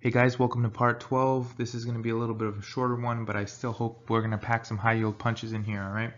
Hey guys, welcome to part 12. This is going to be a little bit of a shorter one, but I still hope we're going to pack some high yield punches in here, alright?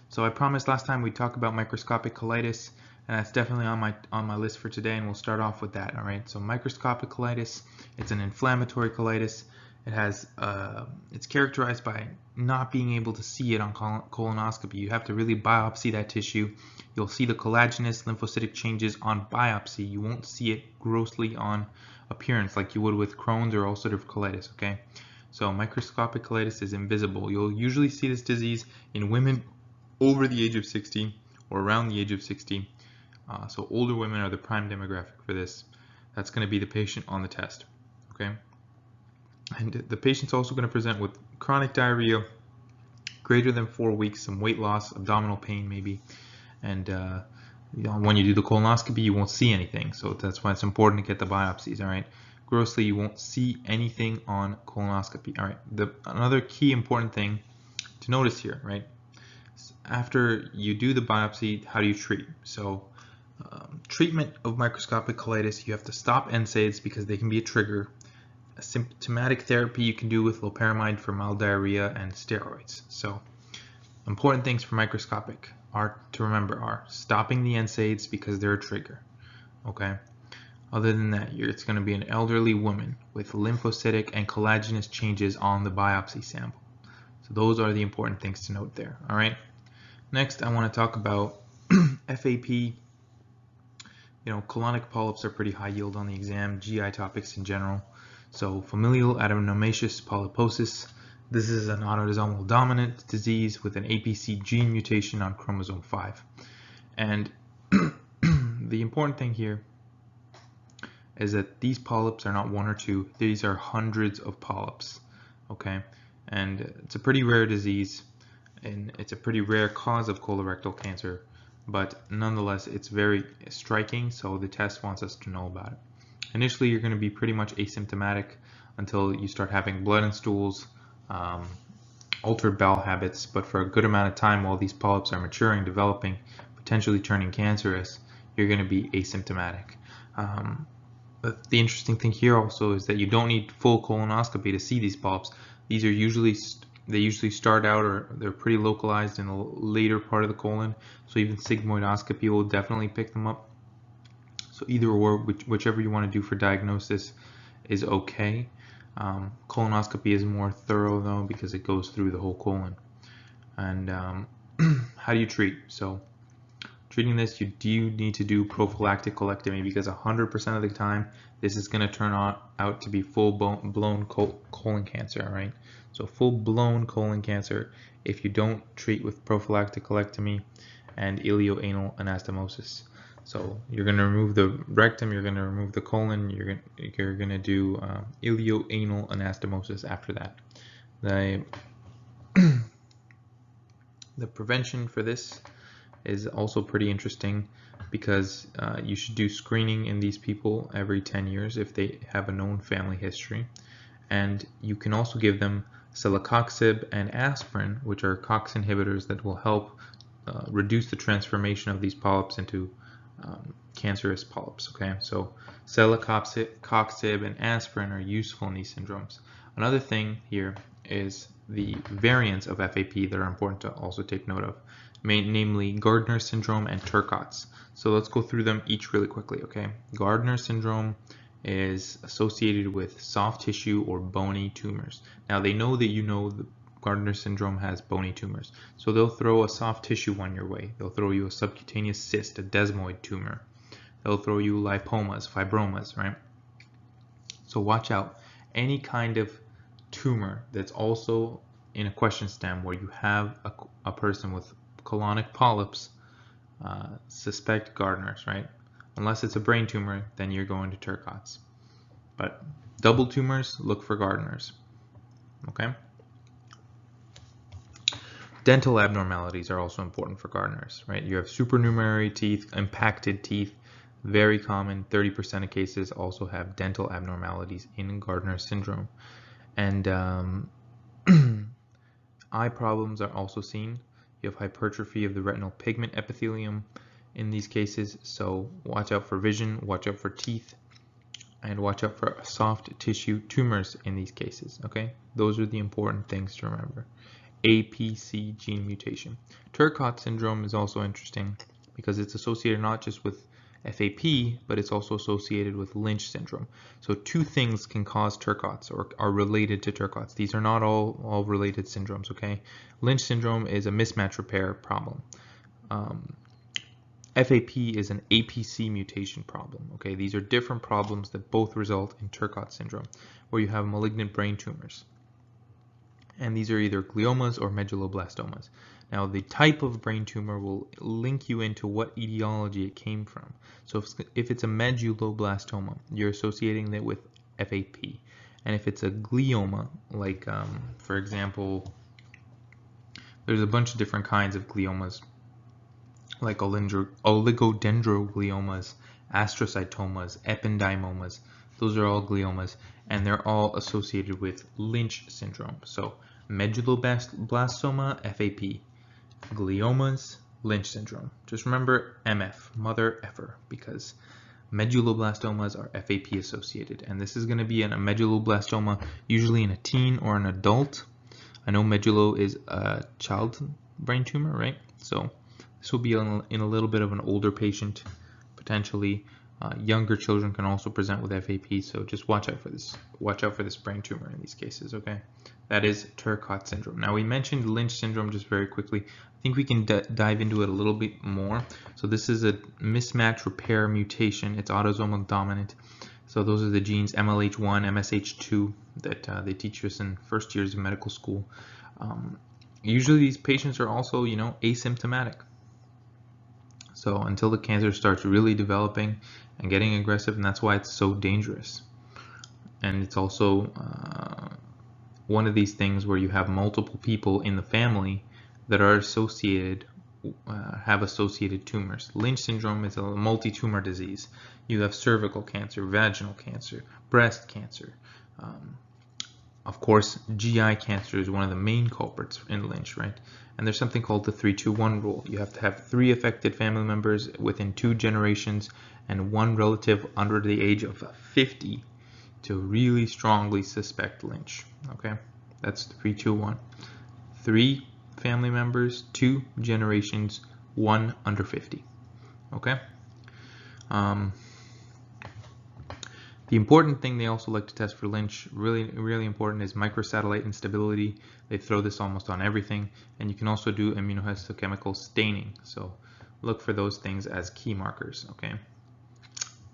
So I promised last time we'd talk about microscopic colitis, and that's definitely on my list for today, and we'll start off with that, alright? So microscopic colitis, it's an inflammatory colitis. It's characterized by not being able to see it on colonoscopy. You have to really biopsy that tissue. You'll see the collagenous lymphocytic changes on biopsy. You won't see it grossly on appearance like you would with Crohn's or ulcerative colitis, okay? So microscopic colitis is invisible. You'll usually see this disease in women over the age of 60 or around the age of 60. So older women are the prime demographic for this. That's going to be the patient on the test, okay? And the patient's also going to present with chronic diarrhea, greater than 4 weeks, some weight loss, abdominal pain maybe, and when you do the colonoscopy, you won't see anything. So that's why it's important to get the biopsies. All right, grossly, you won't see anything on colonoscopy. All right, another key important thing to notice here, right? After you do the biopsy, how do you treat? So treatment of microscopic colitis, you have to stop NSAIDs because they can be a trigger. A symptomatic therapy you can do with loperamide for mild diarrhea and steroids. So important things for microscopic to remember are stopping the NSAIDs because they're a trigger. Okay. Other than that, it's going to be an elderly woman with lymphocytic and collagenous changes on the biopsy sample. So those are the important things to note there. All right. Next, I want to talk about FAP. Colonic polyps are pretty high yield on the exam. GI topics in general. So familial Adamnomacious polyposis. This is an autosomal dominant disease with an APC gene mutation on chromosome 5. And the important thing here is that these polyps are not one or two. These are hundreds of polyps, okay? And it's a pretty rare disease, and it's a pretty rare cause of colorectal cancer, but nonetheless, it's very striking, so the test wants us to know about it. Initially, you're going to be pretty much asymptomatic until you start having blood in stools, altered bowel habits, but for a good amount of time while these polyps are maturing, developing, potentially turning cancerous, you're going to be asymptomatic. But the interesting thing here also is that you don't need full colonoscopy to see these polyps. These are usually start out, or they're pretty localized in the later part of the colon, so even sigmoidoscopy will definitely pick them up. So either or, whichever you want to do for diagnosis is okay. Colonoscopy is more thorough though because it goes through the whole colon. And how do you treat? So treating this, you do need to do prophylactic colectomy because 100% of the time this is going to turn out to be full-blown colon cancer, right? So full-blown colon cancer if you don't treat with prophylactic colectomy and ilioanal anastomosis. So you're going to remove the rectum, you're going to remove the colon, you're going to do ilioanal anastomosis after that. The prevention for this is also pretty interesting because you should do screening in these people every 10 years if they have a known family history. And you can also give them celecoxib and aspirin, which are COX inhibitors that will help reduce the transformation of these polyps into cancerous polyps. Okay, so celecoxib and aspirin are useful in these syndromes. Another thing here is the variants of FAP that are important to also take note of, namely Gardner syndrome and Turcotte's. So let's go through them each really quickly. Okay, Gardner syndrome is associated with soft tissue or bony tumors. Now they know that the Gardner syndrome has bony tumors, so they'll throw a soft tissue one your way. They'll throw you a subcutaneous cyst, a desmoid tumor. They'll throw you lipomas, fibromas, right? So watch out. Any kind of tumor that's also in a question stem where you have a person with colonic polyps, suspect Gardner's, right? Unless it's a brain tumor, then you're going to Turcotte's. But double tumors, look for Gardner's, okay? Dental abnormalities are also important for Gardner's, right? You have supernumerary teeth, impacted teeth, very common. 30% of cases also have dental abnormalities in Gardner syndrome. And eye problems are also seen. You have hypertrophy of the retinal pigment epithelium in these cases, so watch out for vision, watch out for teeth. and watch out for soft tissue tumors in these cases. Okay, those are the important things to remember. APC gene mutation. Turcotte syndrome is also interesting because it's associated not just with FAP, but it's also associated with Lynch syndrome. So two things can cause Turcottes or are related to Turcottes. These are not all related syndromes, okay? Lynch syndrome is a mismatch repair problem. FAP is an APC mutation problem, okay? These are different problems that both result in Turcotte syndrome, where you have malignant brain tumors. And these are either gliomas or medulloblastomas. Now, the type of brain tumor will link you into what etiology it came from. So if it's a medulloblastoma, you're associating it with FAP. And if it's a glioma, like, for example, there's a bunch of different kinds of gliomas, like oligodendrogliomas, astrocytomas, ependymomas. Those are all gliomas, and they're all associated with Lynch syndrome. So medulloblastoma, FAP, gliomas, Lynch syndrome. Just remember MF, mother effer, because medulloblastomas are FAP associated, and this is going to be in a medulloblastoma, usually in a teen or an adult. I know medullo is a child brain tumor, right? So this will be in a little bit of an older patient, potentially. Younger children can also present with FAP, so just watch out for this. Watch out for this brain tumor in these cases, okay? That is Turcotte syndrome. Now, we mentioned Lynch syndrome just very quickly. I think we can dive into it a little bit more. So this is a mismatch repair mutation. It's autosomal dominant. So those are the genes MLH1, MSH2 that they teach us in first years of medical school. Usually these patients are also, asymptomatic. So until the cancer starts really developing and getting aggressive, and that's why it's so dangerous. And it's also one of these things where you have multiple people in the family that are associated, have associated tumors. Lynch syndrome is a multi-tumor disease. You have cervical cancer, vaginal cancer, breast cancer. Of course, GI cancer is one of the main culprits in Lynch, right? And there's something called the 3-2-1 rule. You have to have 3 affected family members within 2 generations and 1 relative under the age of 50 to really strongly suspect Lynch. Okay, that's 3-2-1. 3 family members, 2 generations, 1 under 50. Okay. The important thing they also like to test for Lynch, really important, is microsatellite instability. They throw this almost on everything, and you can also do immunohistochemical staining. So look for those things as key markers. Okay.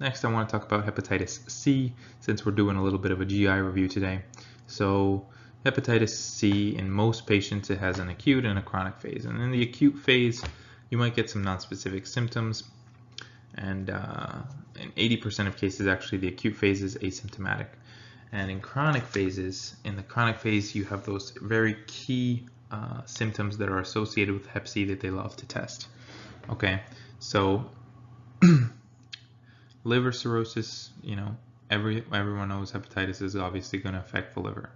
Next, I want to talk about hepatitis C, since we're doing a little bit of a GI review today. So hepatitis C, in most patients, it has an acute and a chronic phase. And in the acute phase, you might get some nonspecific symptoms. And in 80% of cases, actually, the acute phase is asymptomatic. And in the chronic phase, you have those very key symptoms that are associated with Hep C that they love to test. Okay, so liver cirrhosis, everyone knows hepatitis is obviously going to affect the liver.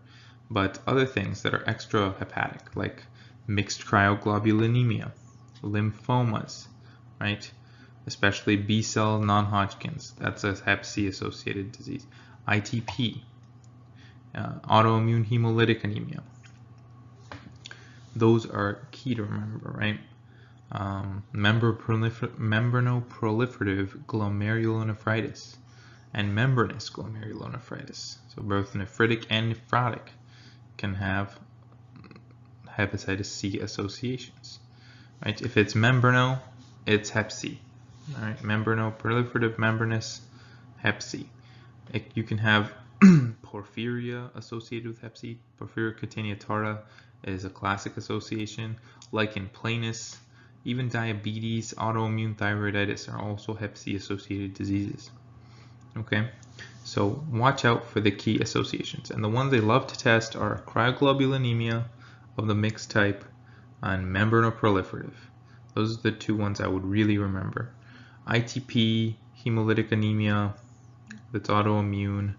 But other things that are extrahepatic, like mixed cryoglobulinemia, lymphomas, right? Especially B-cell non-Hodgkin's, that's a Hep C associated disease. ITP, autoimmune hemolytic anemia. Those are key to remember, right? Membranoproliferative glomerulonephritis and membranous glomerulonephritis. So both nephritic and nephrotic can have hepatitis C associations, right? If it's membrano, it's Hep C. All right, membranoproliferative membranous, Hep C. You can have porphyria associated with Hep C. Porphyria cutaneata is a classic association. Lichen planus, even diabetes, autoimmune thyroiditis are also Hep C associated diseases. Okay, so watch out for the key associations. And the ones they love to test are cryoglobulinemia of the mixed type and membranoproliferative. Those are the 2 ones I would really remember. ITP, hemolytic anemia, that's autoimmune,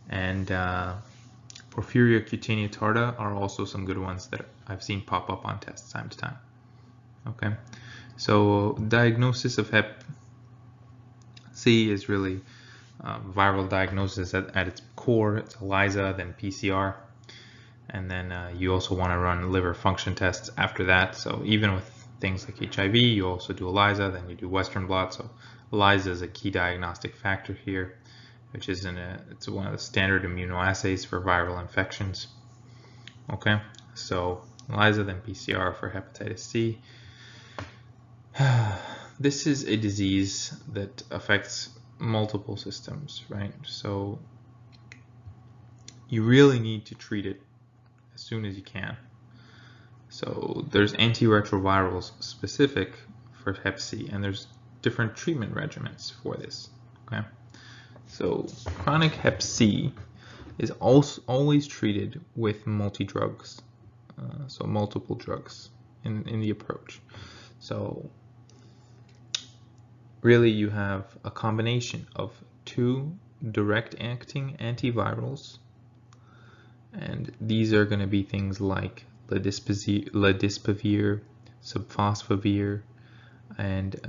and porphyria cutaneata are also some good ones that I've seen pop up on tests time to time. Okay, so diagnosis of Hep C is really viral diagnosis at its core. It's ELISA, then PCR, and then you also want to run liver function tests after that. So even with things like HIV, you also do ELISA, then you do Western blot. So ELISA is a key diagnostic factor here, which is it's one of the standard immunoassays for viral infections. Okay, so ELISA, then PCR for hepatitis C. This is a disease that affects multiple systems, right? So you really need to treat it as soon as you can. So there's antiretrovirals specific for Hep C, and there's different treatment regimens for this. Okay, so chronic Hep C is also always treated with multi-drugs, so multiple drugs in the approach. So really you have a combination of 2 direct-acting antivirals, and these are going to be things like ladisipavir, subfosfavir, and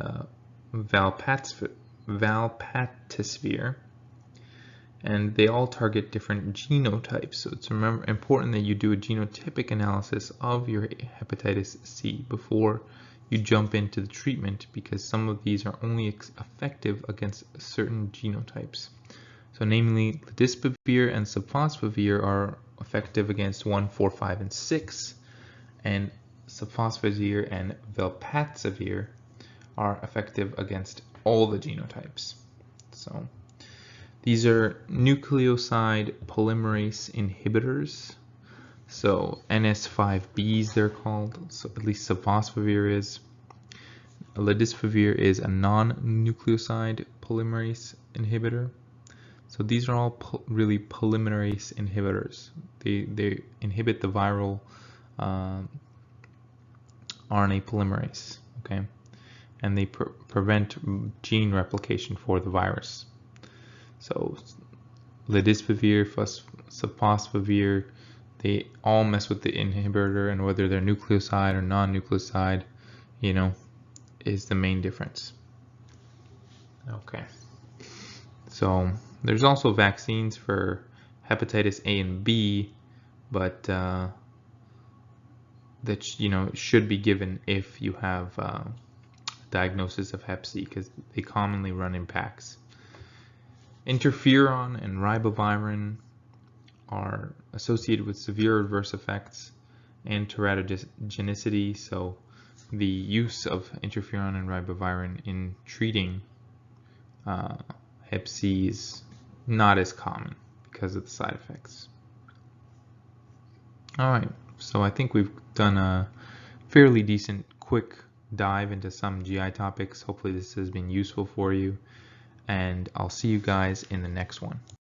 valpatisvir, and they all target different genotypes. So it's important that you do a genotypic analysis of your hepatitis C before you jump into the treatment, because some of these are only effective against certain genotypes. So namely, ladisipavir and subfosfavir are effective against 1, 4, 5, and 6, and subfosfavir and valpatisvir are effective against all the genotypes. So these are nucleoside polymerase inhibitors. So NS5Bs they're called, so at least subfosfavir is. Ladisipavir is a non-nucleoside polymerase inhibitor. So these are all really polymerase inhibitors. They inhibit the viral RNA polymerase, okay, and they prevent gene replication for the virus. So ladisipavir, subfosfavir, they all mess with the inhibitor, and whether they're nucleoside or non-nucleoside, is the main difference. Okay. So there's also vaccines for hepatitis A and B, but that should be given if you have diagnosis of Hep C, because they commonly run in packs. Interferon and ribavirin are associated with severe adverse effects and teratogenicity, so the use of interferon and ribavirin in treating Hep C is not as common because of the side effects. Alright, so I think we've done a fairly decent quick dive into some GI topics. Hopefully this has been useful for you, and I'll see you guys in the next one.